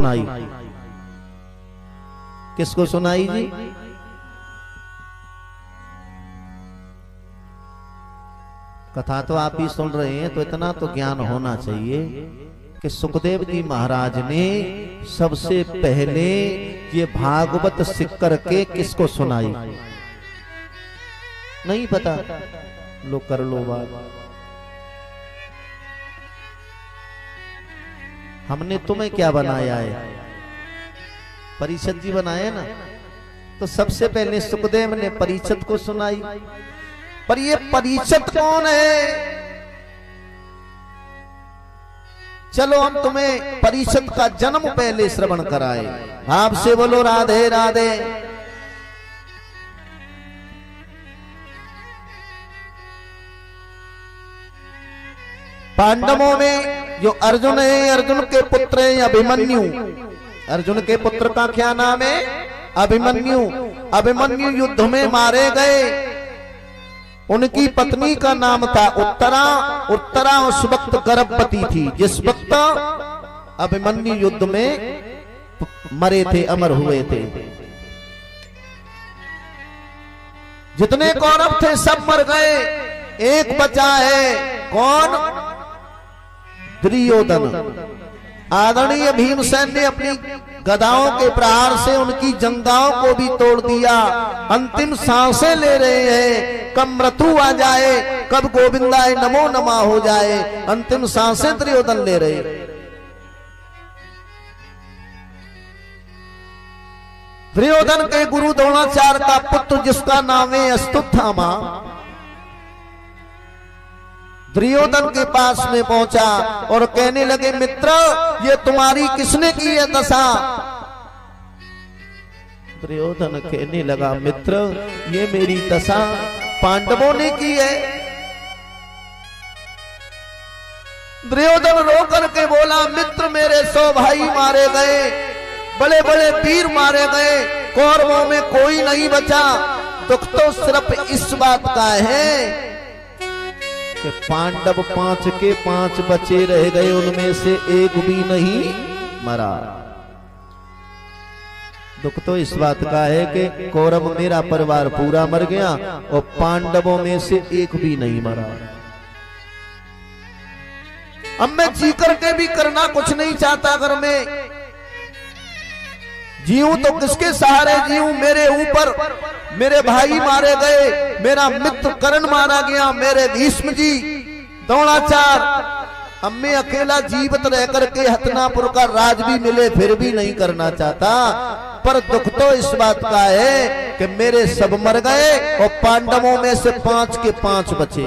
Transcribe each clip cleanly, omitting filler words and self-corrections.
सुनाई। किसको सुनाई जी? कथा तो आप ही सुन रहे हैं, तो इतना तो ज्ञान होना चाहिए कि सुखदेव जी महाराज ने सबसे पहले ये भागवत सीख करके किसको सुनाई? नहीं पता? लो कर लो बात। हमने तुम्हें क्या बनाया है? परीक्षित जी बनाए ना। तो सबसे पहले सुखदेव ने परीक्षित को सुनाई। पर ये परीक्षित कौन है? चलो हम तुम्हें परीक्षित का जन्म पहले श्रवण कराए। आपसे बोलो राधे राधे। पांडवों में जो अर्जुन है, अर्जुन के पुत्र है अभिमन्यु। अर्जुन के पुत्र का क्या नाम है? अभिमन्यु। अभिमन्यु युद्ध में मारे गए। उनकी पत्नी का नाम था उत्तरा। उत्तरा उस वक्त गर्भवती थी जिस वक्त अभिमन्यु युद्ध में मरे थे, अमर हुए थे। जितने कौरव थे सब मर गए, एक बचा है। कौन? दुर्योधन। आदरणीय भीमसेन ने अपनी गदाओं के प्रहार से उनकी जंगाओं को भी तोड़ दिया। अंतिम सांसें ले रहे हैं, कब मृत्यु आ जाए, कब गोविंदाय नमो नमः हो जाए, अंतिम सांसें दुर्योधन ले रहे। दुर्योधन के गुरु द्रोणाचार्य का पुत्र जिसका नाम है अश्वत्थामा, दुर्योधन के पास में पहुंचा और कहने लगे, मित्र ये तुम्हारी किसने की है दशा? दुर्योधन कहने लगा, मित्र ये मेरी दशा पांडवों ने की है। दुर्योधन रो करके बोला, मित्र मेरे 100 भाई मारे गए, बड़े बड़े वीर मारे गए, कौरवों में कोई नहीं बचा। दुख तो सिर्फ इस बात का है कि पांडव 5 के 5 बचे रह गए, उनमें से एक भी नहीं मरा। दुख तो इस बात का है कि कौरव मेरा परिवार पूरा मर गया और पांडवों में से एक भी नहीं मरा। अब मैं जी करके भी करना कुछ नहीं चाहता। अगर मैं जीऊं तो किसके सहारे जीऊं? मेरे ऊपर मेरे भाई मारे गए, मेरा मित्र कर्ण मारा गया, मेरे भीष्म जी, द्रोणाचार्य। अब मैं अकेला जीवित रह करके हस्तिनापुर का राज भी मिले फिर भी नहीं करना चाहता। पर दुख तो इस बात का है कि मेरे सब मर गए और पांडवों में से 5 के 5 बचे।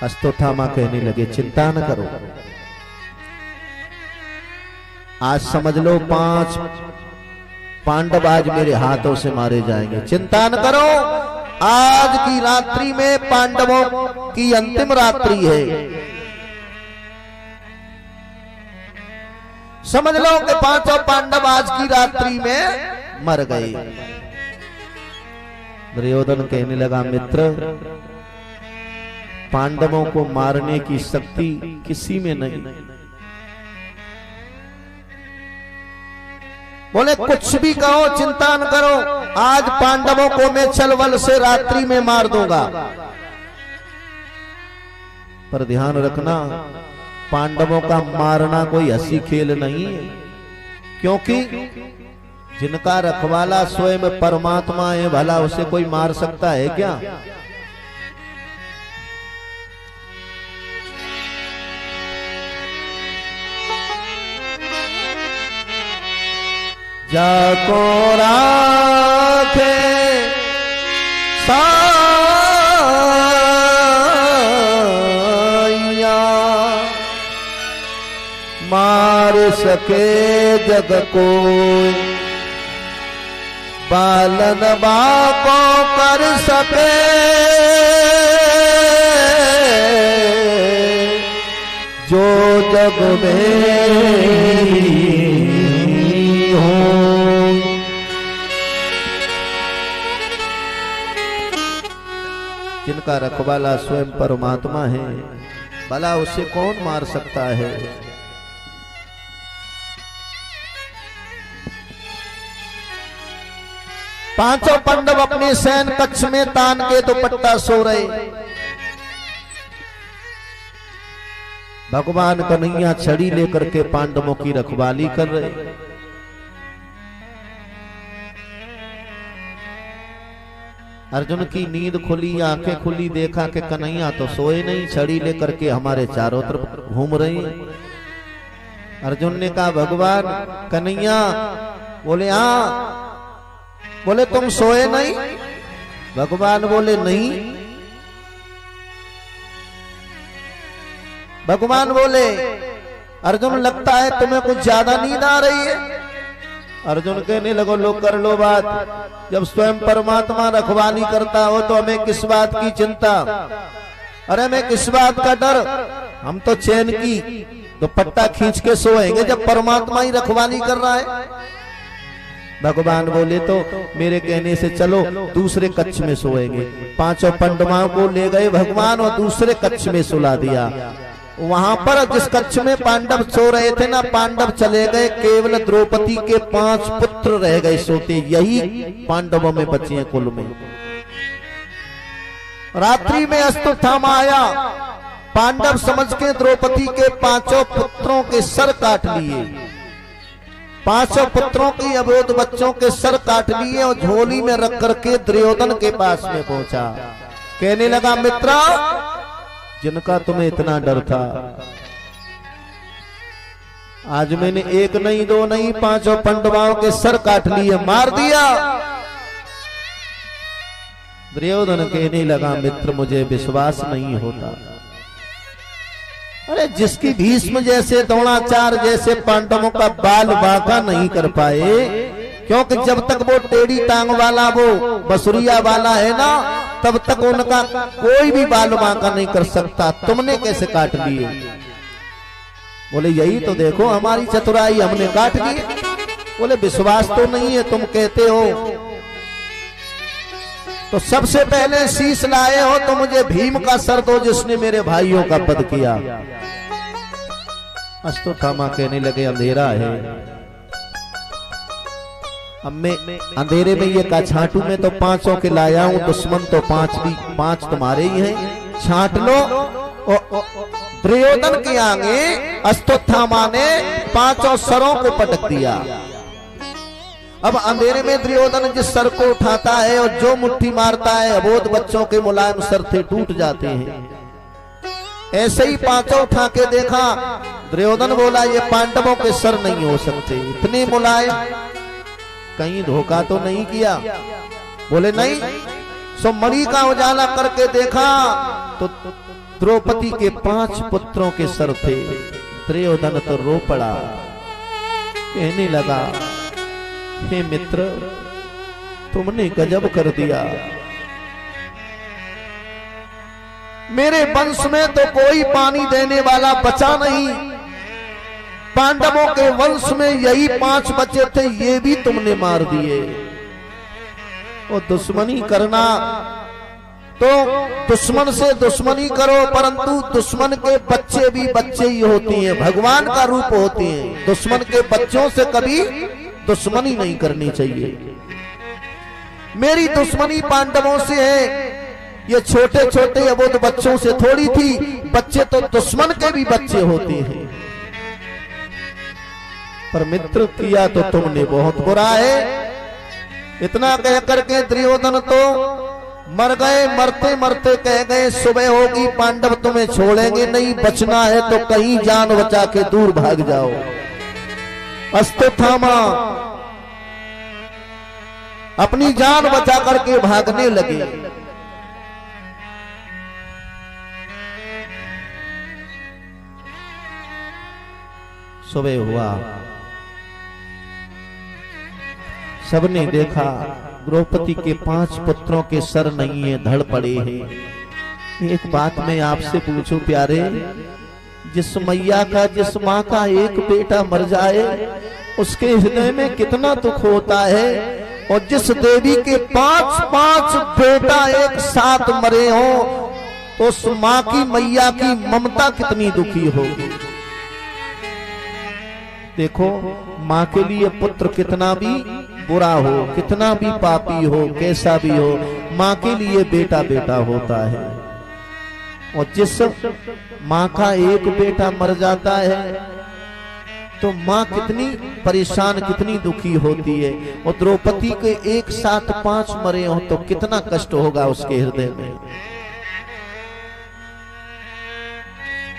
अश्वत्थामा कहने लगे, चिंता न करो, आज समझ लो 5 पांडव आज मेरे हाथों से मारे जाएंगे। चिंता न करो, आज की रात्रि में पांडवों की अंतिम रात्रि है। समझ लो कि 5 पांडव आज की रात्रि में मर गए। दुर्योधन कहने लगा, मित्र पांडवों को मारने की शक्ति किसी में नहीं। बोले कुछ भी कहो, चिंता न करो, आज पांडवों को मैं छलबल से रात्रि में मार दूंगा। पर ध्यान रखना, पांडवों का मारना कोई हंसी खेल नहीं है, क्योंकि जिनका रखवाला स्वयं परमात्मा है, भला उसे कोई मार सकता है क्या? जाको राखे साया, मार सके जग को, बालन बाको कर सके, जो जग में जिनका रखवाला स्वयं परमात्मा है, भला उसे कौन मार सकता है? पांचों पांडव अपने शयन कक्ष में तान के दुपट्टा सो रहे। भगवान कन्हैया छड़ी लेकर के पांडवों की रखवाली कर रहे। अर्जुन की नींद खुली, आंखें खुली, देखा कि कन्हैया तो सोए नहीं, छड़ी लेकर के हमारे चारों तरफ घूम रहे हैं। अर्जुन ने कहा भगवान कन्हैया, बोले हाँ। बोले तुम सोए नहीं? भगवान बोले नहीं। भगवान बोले अर्जुन लगता है तुम्हें कुछ ज्यादा नींद आ रही है। अर्जुन कहने लगो लो कर लो बात, जब स्वयं परमात्मा रखवाली करता हो तो हमें किस बात की चिंता, अरे हमें किस बात का डर, हम तो चैन की दुपट्टा खींच के सोएंगे जब परमात्मा ही रखवाली कर रहा है। भगवान बोले तो मेरे कहने से चलो दूसरे कक्ष में सोएंगे। पांचों पांडवों को ले गए भगवान और दूसरे कक्ष में सुला दिया। वहां पर जिस कक्ष में पांडव सो रहे थे ना, पांडव चले गए, केवल द्रौपदी के 5 पुत्र रह गए सोते। यही पांडवों में बचे हैं कुल में। रात्रि में अश्वत्थामा आया, पांडव समझ के द्रौपदी के 5 पुत्रों के सर काट लिए। 5 पुत्रों की अबोध बच्चों के सर काट लिए और झोली में रख करके दुर्योधन के पास में पहुंचा। कहने लगा मित्रा, जिनका तुम्हें इतना डर था, आज मैंने 1 नहीं 2 नहीं 5 पांडवों के सर काट लिए, मार दिया। दुर्योधन कहने लगा मित्र मुझे विश्वास नहीं होता। अरे जिसकी भीष्म जैसे द्रोणाचार्य जैसे पांडवों का बाल बांका नहीं कर पाए, क्योंकि जब तक वो टेढ़ी टांग वाला वो बसुरिया वाला है ना, तब तक उनका कोई भी बाल बांका नहीं कर सकता। तुमने कैसे काट लिए? बोले यही तो देखो हमारी चतुराई, हमने काट लिए। बोले विश्वास तो नहीं है, तुम कहते हो तो सबसे पहले शीश लाए हो तो मुझे भीम का सर दो जिसने मेरे भाइयों का वध किया। अश्वत्थामा कहने लगे अंधेरा है, अब मैं अंधेरे में ये का छांटू, में तो 5 के लाया हूं, दुश्मन तो 5 तुम्हारे ही हैं, छांट लो। दुर्योधन के आगे अश्वत्थामा ने 5 सरों को पटक दिया। अब अंधेरे में दुर्योधन जिस सर को उठाता है और जो मुट्ठी मारता है, अबोध बच्चों के मुलायम सर थे टूट जाते हैं। ऐसे ही 5 उठा के देखा, दुर्योधन बोला ये पांडवों के सर नहीं हो सकते, इतने मुलायम, कहीं धोखा तो नहीं किया? बोले नहीं। सो मणि का उजाला करके देखा तो द्रौपदी के 5 पुत्रों के सर थे। दुर्योधन तो रो पड़ा, कहने लगा हे मित्र तुमने गजब कर दिया, मेरे वंश में तो कोई पानी देने वाला बचा नहीं, पांडवों के वंश में यही 5 बचे थे, ये भी तुमने मार दिए। और दुश्मनी करना तो दुश्मन से दुश्मनी करो, परंतु दुश्मन के बच्चे भी बच्चे ही होते हैं, भगवान का रूप होते हैं। दुश्मन के बच्चों से कभी दुश्मनी नहीं करनी चाहिए। मेरी दुश्मनी पांडवों से है, ये छोटे छोटे अबोध बच्चों से थोड़ी थी, बच्चे तो दुश्मन के भी बच्चे होते हैं। पर मित्र किया तो तुमने बहुत बुरा है। इतना कह करके दुर्योधन तो मर गए, मरते मरते कह गए सुबह होगी पांडव तुम्हें छोड़ेंगे नहीं, बचना है तो कहीं जान बचा के दूर भाग जाओ। अश्वत्थामा अपनी जान बचा करके भागने लगे। सुबह हुआ, सबने देखा द्रौपदी के 5 पुत्रों के सर नहीं है, धड़ पड़े हैं। एक बात मैं आपसे पूछूं प्यारे, जिस मैया का, जिस माँ का एक बेटा मर जाए उसके हृदय में कितना दुख होता है, और जिस देवी के 5 बेटा एक साथ मरे हो तो उस माँ की, मैया की ममता कितनी दुखी होगी। देखो माँ के लिए पुत्र कितना भी बुरा हो, कितना भी पापी हो, कैसा भी हो, माँ के लिए बेटा बेटा होता है। और जिस माँ का एक बेटा मर जाता है तो माँ कितनी परेशान, कितनी दुखी होती है। और द्रौपदी के एक साथ 5 मरे हो तो कितना कष्ट होगा उसके हृदय में।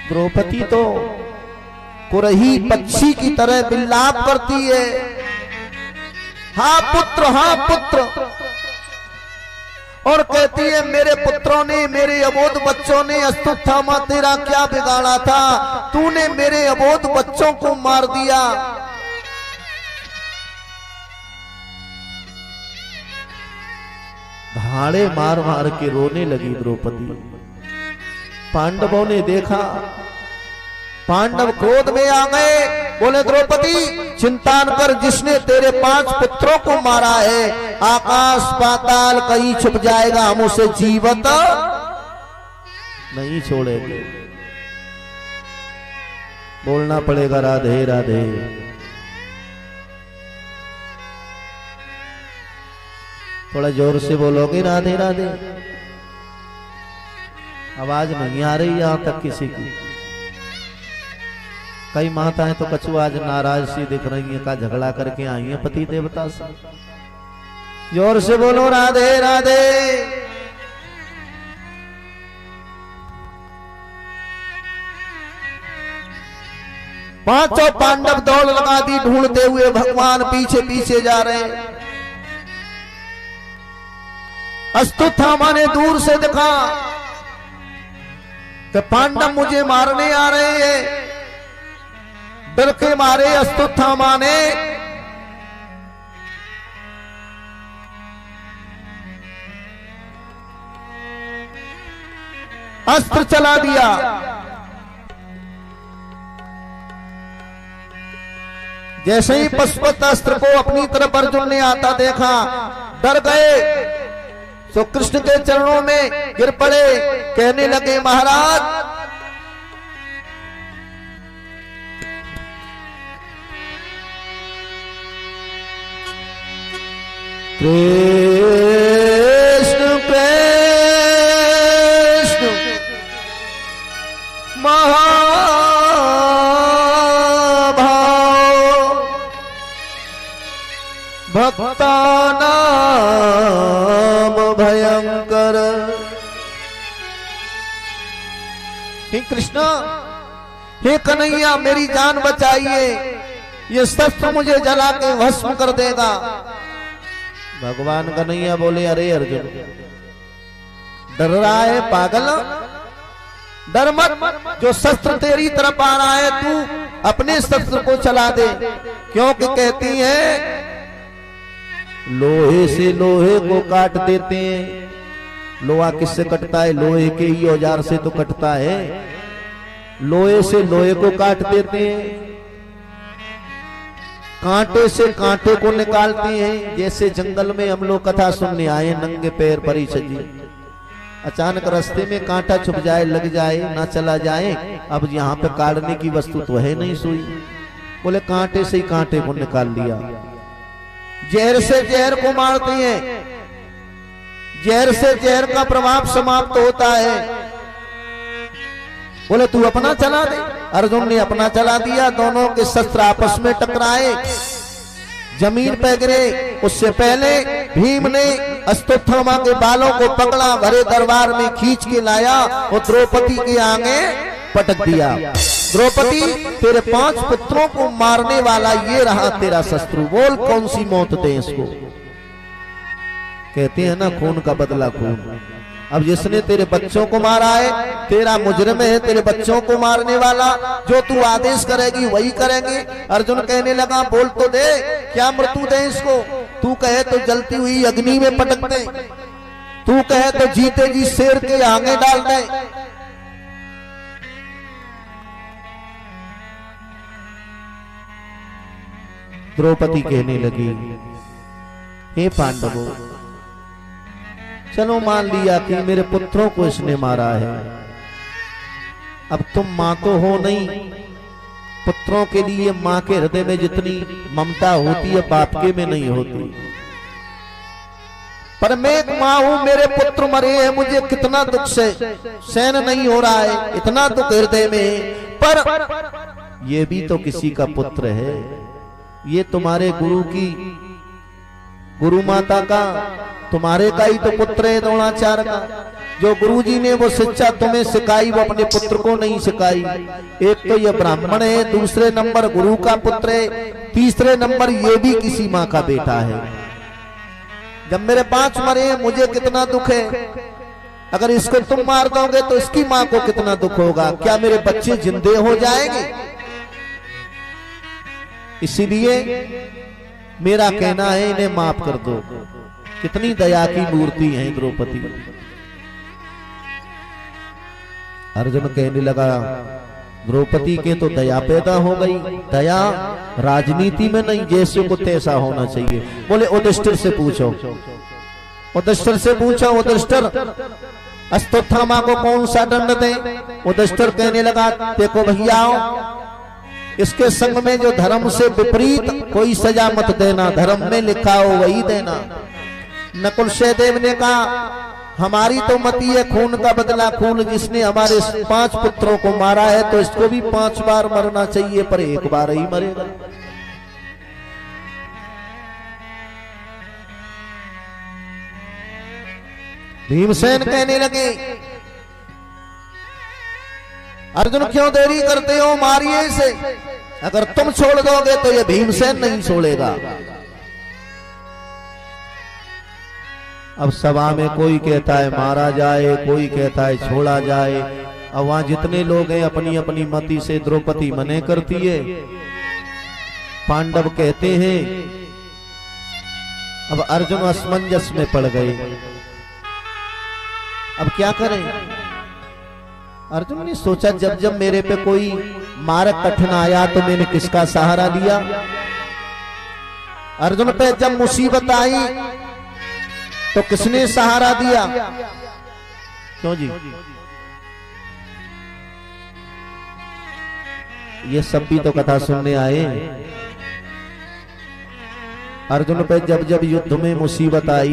द्रौपदी तो कुरही पक्षी की तरह विलाप करती है, हाँ पुत्र, हाँ पुत्र, और कहती है मेरे पुत्रों ने, मेरे अबोध बच्चों ने, अश्वत्थामा तेरा क्या बिगाड़ा था, तूने मेरे अबोध बच्चों को मार दिया। भाड़े मार मार के रोने लगी द्रौपदी। पांडवों ने देखा, पांडव क्रोध में आ गए, बोले द्रौपदी चिंता न कर, जिसने तेरे 5 पुत्रों को मारा है आकाश पाताल कहीं छुप जाएगा, हम उसे जीवित नहीं छोड़ेंगे। बोलना पड़ेगा राधे राधे। थोड़ा जोर से बोलोगे राधे राधे। आवाज नहीं आ रही यहां तक किसी की। कई माताएं तो कछु आज नाराज सी दिख रही है, का झगड़ा करके आई है पति देवता से। जोर से बोलो राधे राधे। पांचों पांडव दौड़ लगा दी ढूंढते हुए, भगवान पीछे पीछे जा रहे हैं। अश्वत्थामा ने दूर से देखा कि पांडव मुझे मारने आ रहे हैं। डर के मारे अश्वत्थामा ने अस्त्र चला दिया। जैसे ही पशुपत अस्त्र को अपनी तरफ अर्जुन ने आता देखा, डर गए, तो कृष्ण के चरणों में गिर पड़े, कहने लगे महाराज कृष्ण कृष्ण महाभाव भक्तानाम भयंकर। हे कृष्ण, हे कन्हैया मेरी जान बचाइए, ये शस्त्र मुझे जला के भस्म कर देगा। भगवान कन्हैया बोले अरे अर्जुन डर रहा है पागल, डर मत, जो शस्त्र तेरी तरफ आ रहा है तू अपने शस्त्र को चला दे। क्योंकि कहती है लोहे से लोहे को काट देते हैं। लोहा किससे कटता है? लोहे के ही औजार से तो कटता है। लोहे से लोहे को काट देते हैं, कांटे से कांटे को निकालते हैं। जैसे जंगल में हम लोग कथा सुनने आए, नंगे पैर परिषद जी, अचानक रास्ते में कांटा छुप जाए, लग जाए, ना चला जाए, अब यहाँ पे काटने की वस्तु तो है नहीं सुई, बोले कांटे से ही कांटे को निकाल लिया। जहर से जहर को मारते हैं, जहर से जहर का प्रभाव समाप्त होता है। बोले तू अपना चला दे। अर्जुन ने अपना चला दिया, दोनों के शस्त्र आपस में टकराए, जमीन पे गिरे। उससे पहले भीम ने अश्वत्थामा के बालों को पकड़ा, भरे दरबार में खींच के लाया और द्रौपदी के आगे पटक दिया। द्रौपदी तेरे 5 पुत्रों को मारने वाला ये रहा तेरा शत्रु, बोल कौन सी मौत दे इसको। कहते हैं ना खून का बदला खून। अब जिसने तेरे बच्चों को मारा है तेरा मुजरिम है, तेरे बच्चों को मारने वाला, जो तू आदेश करेगी वही करेंगे। अर्जुन कहने लगा बोल तो दे, क्या मृत्यु दे इसको? तू कहे तो जलती हुई अग्नि में पटक दे, तू कहे तो जीते जी शेर के आगे डाल दे। द्रौपदी कहने लगी हे पांडवों, चलो मान लिया कि मेरे पुत्रों को इसने मारा है, अब तुम मां तो हो नहीं, पुत्रों के लिए मां के हृदय में जितनी ममता होती है बाप के में नहीं होती। पर मैं एक मां हूं, मेरे पुत्र मरे हैं, मुझे कितना दुख से सहन नहीं हो रहा है, इतना दुख हृदय में। पर ये भी तो किसी का पुत्र है, ये तुम्हारे गुरु की, गुरु माता का, तुम्हारे का ही तो पुत्र है द्रोणाचार्य का। जो गुरुजी ने वो शिक्षा तुम्हें सिखाई वो अपने पुत्र को नहीं सिखाई। एक तो ये ब्राह्मण है, दूसरे नंबर गुरु का पुत्र है, तीसरे नंबर ये भी किसी माँ का बेटा है। जब मेरे 5 मरे हैं मुझे कितना दुख है, अगर इसको तुम मार दोगे तो इसकी माँ को कितना दुख होगा। क्या मेरे बच्चे जिंदे हो जाएंगे? इसीलिए मेरा कहना है इन्हें माफ कर दो। कितनी दया की मूर्ति है द्रौपदी। अर्जुन कहने लगा द्रौपदी के तो दया पैदा हो गई। दया राजनीति में नहीं, जैसे को तैसा होना चाहिए। बोले युधिष्ठिर से पूछो, युधिष्ठिर से पूछो, युधिष्ठिर अश्वत्थामा को कौन सा दंड दे? युधिष्ठिर कहने लगा देखो भैया, इसके संग में जो धर्म से विपरीत कोई सजा मत देना, धर्म में लिखा हो वही देना। नकुल सहदेव ने कहा हमारी तो मति है खून का बदला खून, जिसने हमारे 5 पुत्रों को मारा है तो इसको भी 5 बार मरना चाहिए, पर एक बार ही मरेगा। भीमसेन कहने लगे अर्जुन क्यों देरी करते हो, मारिए इसे। अगर तुम छोड़ दोगे तो ये भीमसेन नहीं छोड़ेगा। अब सभा में कोई कहता है मारा जाए, कोई कहता है छोड़ा जाए। अब वहां जितने लोग हैं अपनी अपनी मति से द्रौपदी मने करती है। पांडव कहते हैं। अब अर्जुन असमंजस में पड़ गए। अब क्या करें? अर्जुन ने सोचा जब जब मेरे पे कोई मारक कठिन आया तो मैंने किसका सहारा लिया? अर्जुन पे जब मुसीबत आई तो किसने सहारा दिया? क्यों जी? ये सब भी तो कथा सुनने आए। अर्जुन पे जब जब युद्ध में मुसीबत आई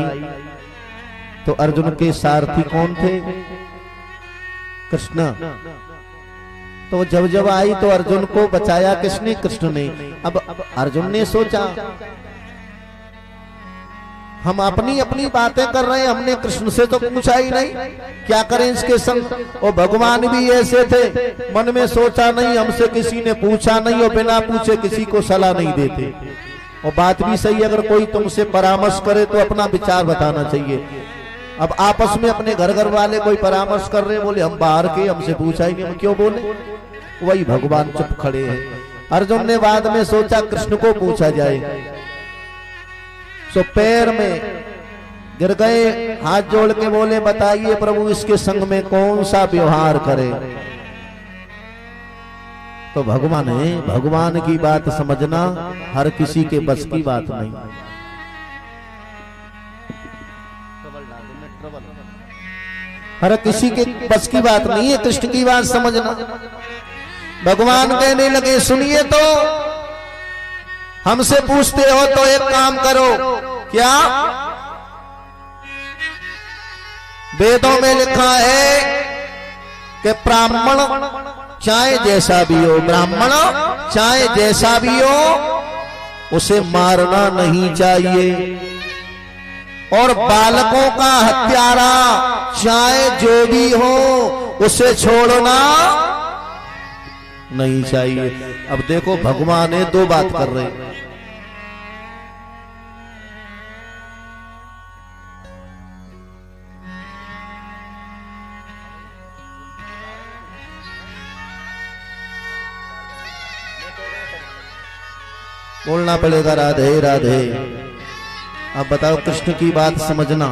तो अर्जुन के सारथी कौन थे? कृष्ण। तो जब जब आई तो अर्जुन को बचाया किसने? कृष्ण ने। अब अर्जुन ने सोचा हम अपनी अपनी बातें कर रहे हैं, हमने कृष्ण से तो पूछा ही नहीं, क्या करें इसके संग। और भगवान भी ऐसे थे, मन में सोचा नहीं, हमसे किसी ने पूछा नहीं, और बिना पूछे किसी को सलाह नहीं देते। और बात भी सही, अगर कोई तुमसे परामर्श करे तो अपना विचार बताना चाहिए। अब आपस में अपने घर घर वाले कोई परामर्श कर रहे, बोले हम बाहर के, हमसे पूछा ही नहीं, हम क्यों बोले। वही भगवान चुप खड़े हैं। अर्जुन ने बाद में सोचा कृष्ण को पूछा जाए, सो पैर में गिर गए, हाथ जोड़ के बोले बताइए प्रभु इसके संग में कौन सा व्यवहार करे। तो भगवान है, भगवान की बात समझना हर किसी के बस की बात नहीं। हर किसी के बस की बात नहीं है कृष्ण की बात समझना। भगवान कहने लगे सुनिए, तो हमसे पूछते हो तो एक काम करो, क्या? वेदों में लिखा है कि ब्राह्मण चाहे जैसा भी हो, ब्राह्मण चाहे जैसा भी हो उसे मारना नहीं चाहिए, और बालकों का हत्यारा चाहे जो भी हो उसे छोड़ना नहीं चाहिए। अब देखो भगवान है, 2 बात कर रहे हैं। बोलना पड़ेगा राधे राधे। अब बताओ कृष्ण की बात समझना,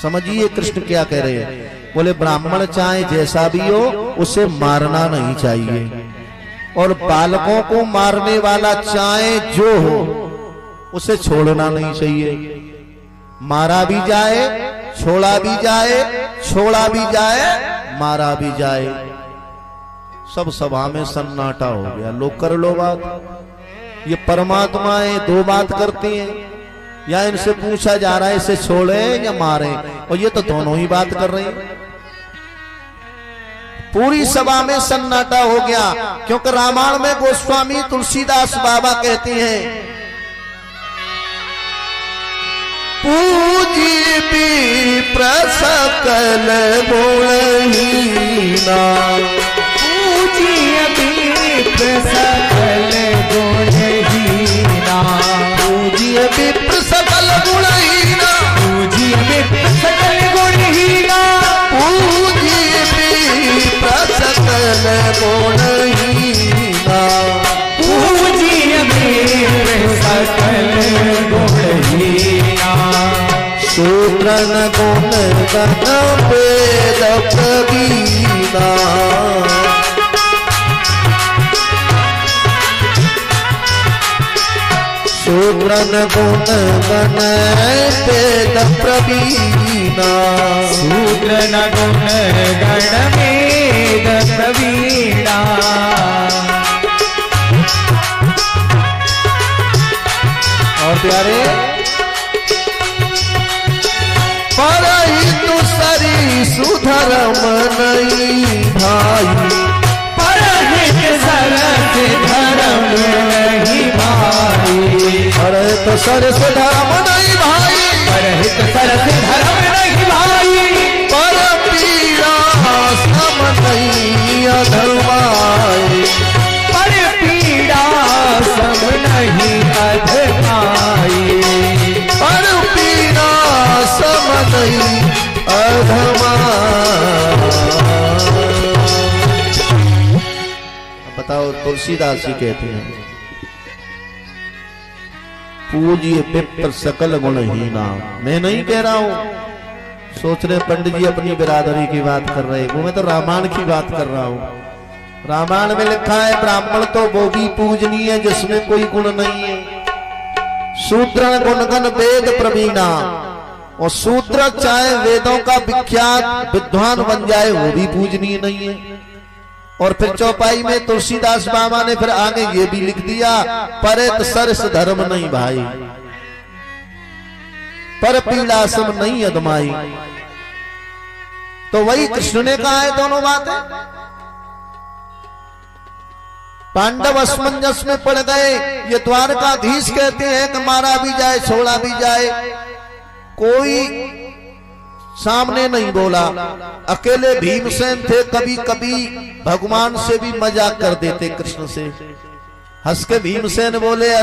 समझिए कृष्ण क्या कह रहे हैं। बोले ब्राह्मण चाहे जैसा भी हो उसे मारना नहीं चाहिए, और बालकों को मारने वाला चाहे जो हो उसे छोड़ना नहीं चाहिए। मारा भी जाए, छोड़ा भी जाए, छोड़ा भी जाए, मारा भी जाए। सब सभा में सन्नाटा हो गया। लोग कर लो बात, ये परमात्माएं दो बात करती हैं, या इनसे पूछा जा रहा है इसे छोड़े या मारे, और ये तो दोनों ही बात कर रहे हैं। पूरी सभा में सन्नाटा हो गया, क्योंकि रामायण में गोस्वामी तुलसीदास बाबा कहते हैं, पूजी विप्र सकल गुणहीना, पूजी विप्र सकल गुणहीना, पूजी विप्र सकल गुणहीना, पूजी विप्र सकल गुणहीना, पूजी विप्र सकल गुणहीना, पूजी विप्र सकल गुणहीना, शूद्रन गुण गण वेद प्रवीणा, शूद्रन गुण गण वेद प्रवीणा, शूद्रन गुण गण वेद प्रवीणा। और प्यारे परहित सरी सुधर्म नहीं भाई, परहित सरस धर्म नहीं भाई, परहित सरस धर्म नहीं भाई, परहित सरस धर्म नहीं भाई, पर पीड़ा सम नहीं अधर्माई, पर पीड़ा सम नहीं अधमाई, पर पीड़ा सम नहीं अधमाई। बताओ तुलसीदास जी कहते हैं, पूज्य विप्र सकल गुणहीना। मैं नहीं कह रहा हूं, सोच रहे पंडित जी अपनी बिरादरी की बात कर रहे, वो मैं तो रामायण की बात कर रहा हूं। रामायण में लिखा है ब्राह्मण तो वो भी पूजनीय है जिसमें कोई गुण नहीं है, शूद्र गुणगण वेद प्रवीणा, और शूद्र चाहे वेदों का विख्यात विद्वान बन जाए वो भी पूजनीय नहीं है। और फिर चौपाई में तुलसीदास बाबा ने फिर आगे ये भी लिख दिया, परित सरस धर्म नहीं भाई, पर पीड़ा सम नहीं अदमाई। तो वही कृष्ण ने कहा है दोनों बातें। पांडव असमंजस में पड़ गए, ये द्वारकाधीश कहते हैं कि मारा भी जाए छोड़ा भी जाए, कोई सामने नहीं बोला। अकेले भीमसेन थे, कभी कभी भगवान से भी मजाक कर देते कृष्ण से। हंस के भीमसेन बोले,